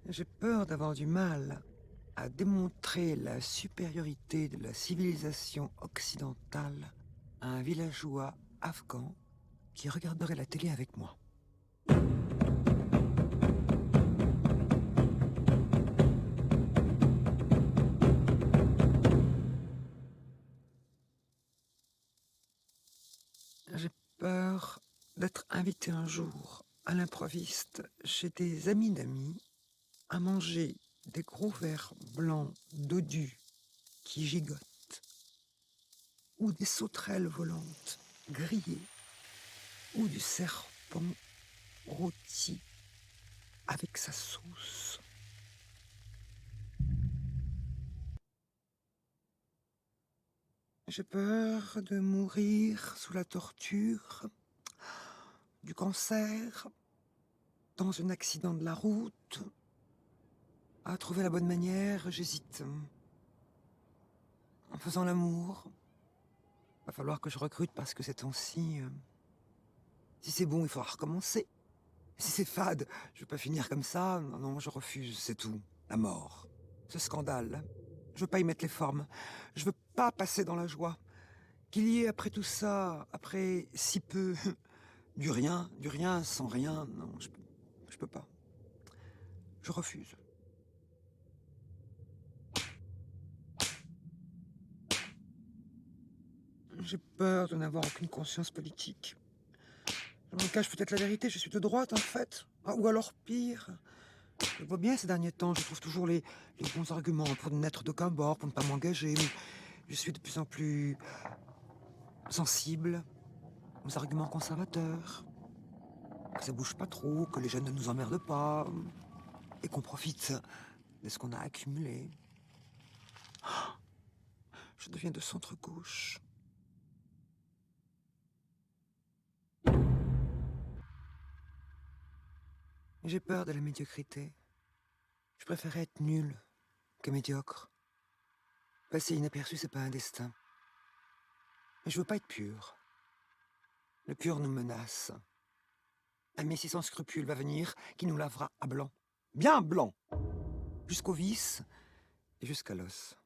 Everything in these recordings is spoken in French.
J'ai peur d'avoir du mal à démontrer la supériorité de la civilisation occidentale à un villageois afghan qui regarderait la télé avec moi. J'ai peur d'être invité un jour à l'improviste chez des amis d'amis à manger des gros verres blancs dodus qui gigotent ou des sauterelles volantes grillées ou du serpent rôti avec sa sauce. J'ai peur de mourir sous la torture, du cancer, dans un accident de la route. À trouver la bonne manière, j'hésite. En faisant l'amour, va falloir que je recrute parce que ces temps-ci, si c'est bon, il faudra recommencer. Si c'est fade, je veux pas finir comme ça. Non, non, je refuse, c'est tout. La mort. Ce scandale. Je veux pas y mettre les formes. Je veux pas passer dans la joie. Qu'il y ait après tout ça, après si peu, du rien sans rien, non, je peux pas. Je refuse. J'ai peur de n'avoir aucune conscience politique. Je me cache peut-être la vérité, je suis de droite en fait. Ah, ou alors pire. Je vois bien ces derniers temps, je trouve toujours les bons arguments pour n'être d'aucun bord, pour ne pas m'engager. Mais je suis de plus en plus sensible aux arguments conservateurs. Que ça bouge pas trop, que les jeunes ne nous emmerdent pas. Et qu'on profite de ce qu'on a accumulé. Je deviens de centre-gauche. J'ai peur de la médiocrité. Je préfère être nul que médiocre. Passer inaperçu, c'est pas un destin. Mais je veux pas être pur. Le pur nous menace. Un messie sans scrupules va venir qui nous lavera à blanc. Bien blanc. Jusqu'au vice et jusqu'à l'os.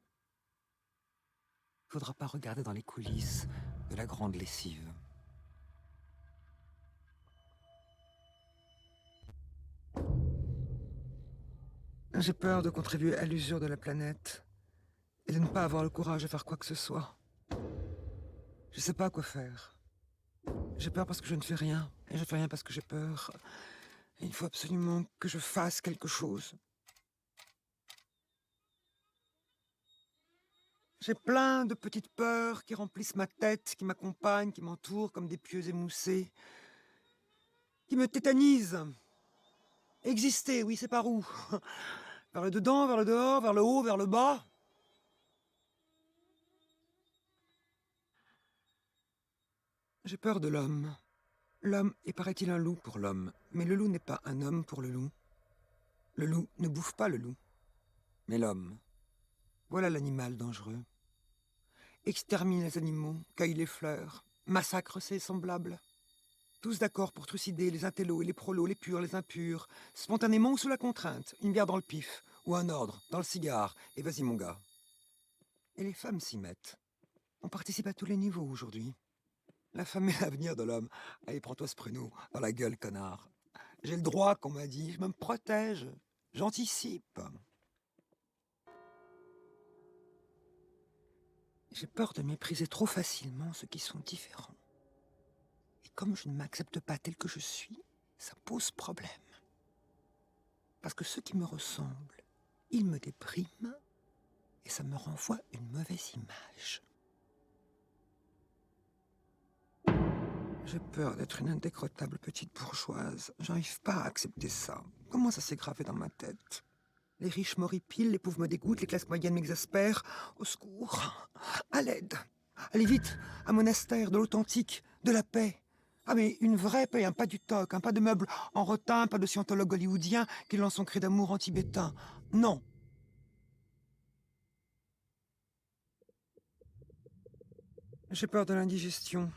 Faudra pas regarder dans les coulisses de la grande lessive. J'ai peur de contribuer à l'usure de la planète et de ne pas avoir le courage de faire quoi que ce soit. Je sais pas quoi faire. J'ai peur parce que je ne fais rien, et je fais rien parce que j'ai peur. Et il faut absolument que je fasse quelque chose. J'ai plein de petites peurs qui remplissent ma tête, qui m'accompagnent, qui m'entourent comme des pieux émoussés, qui me tétanisent. Exister, oui, c'est par où? Vers le dedans, vers le dehors, vers le haut, vers le bas? J'ai peur de l'homme. L'homme est, paraît-il, un loup pour l'homme. Mais le loup n'est pas un homme pour le loup. Le loup ne bouffe pas le loup. Mais l'homme, voilà l'animal dangereux. Extermine les animaux, cueille les fleurs, massacre ses semblables. Tous d'accord pour trucider les intellos et les prolos, les purs, les impurs, spontanément ou sous la contrainte, une bière dans le pif, ou un ordre, dans le cigare, et vas-y mon gars. Et les femmes s'y mettent. On participe à tous les niveaux aujourd'hui. La femme est l'avenir de l'homme. Allez, prends-toi ce pruneau dans la gueule, connard. J'ai le droit qu'on m'a dit, je me protège, j'anticipe. J'ai peur de mépriser trop facilement ceux qui sont différents. Et comme je ne m'accepte pas tel que je suis, ça pose problème. Parce que ceux qui me ressemblent, ils me dépriment et ça me renvoie une mauvaise image. J'ai peur d'être une indécrottable petite bourgeoise. J'arrive pas à accepter ça. Comment ça s'est gravé dans ma tête? Les riches m'horripilent, les pauvres me dégoûtent, les classes moyennes m'exaspèrent. Au secours! À l'aide! Allez vite! Un monastère, de l'authentique, de la paix! Ah mais une vraie paix, hein, pas du toc, hein, pas de meubles en rotin, pas de scientologue hollywoodien qui lance son cri d'amour en tibétain. Non! J'ai peur de l'indigestion.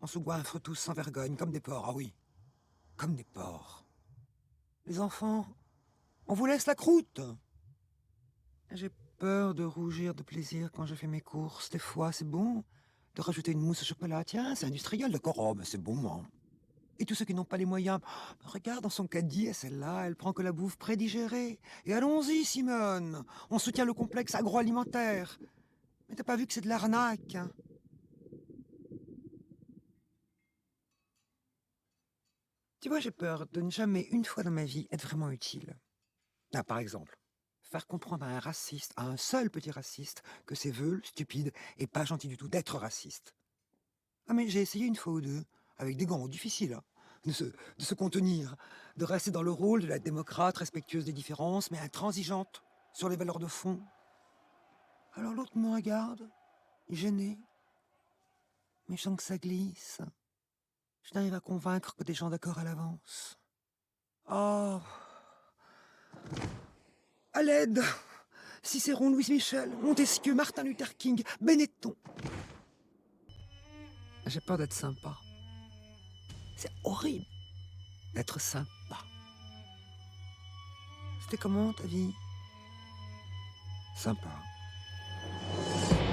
On se goinfre tous sans vergogne, comme des porcs, ah oui, comme des porcs. Les enfants, On vous laisse la croûte. J'ai peur de rougir de plaisir quand je fais mes courses. Des fois, c'est bon de rajouter une mousse au chocolat. Tiens, c'est industriel, d'accord. Oh, mais c'est bon, hein. Et tous ceux qui n'ont pas les moyens, regarde dans son caddie, et celle-là, elle prend que la bouffe prédigérée. Et allons-y, Simone, on soutient le complexe agroalimentaire. Mais t'as pas vu que c'est de l'arnaque, hein? Tu vois, j'ai peur de ne jamais, une fois dans ma vie, être vraiment utile. Ah, par exemple, faire comprendre à un raciste, à un seul petit raciste, que c'est veule, stupide et pas gentil du tout d'être raciste. Ah mais j'ai essayé une fois ou deux, avec des gants difficiles, hein, de se contenir, de rester dans le rôle de la démocrate respectueuse des différences, mais intransigeante sur les valeurs de fond. Alors l'autre me regarde, gêné, mais je sens que ça glisse. Je n'arrive à convaincre que des gens d'accord à l'avance. Oh, à l'aide! Cicéron, Louis Michel, Montesquieu, Martin Luther King, Benetton. J'ai peur d'être sympa. C'est horrible d'être sympa. C'était comment ta vie? Sympa.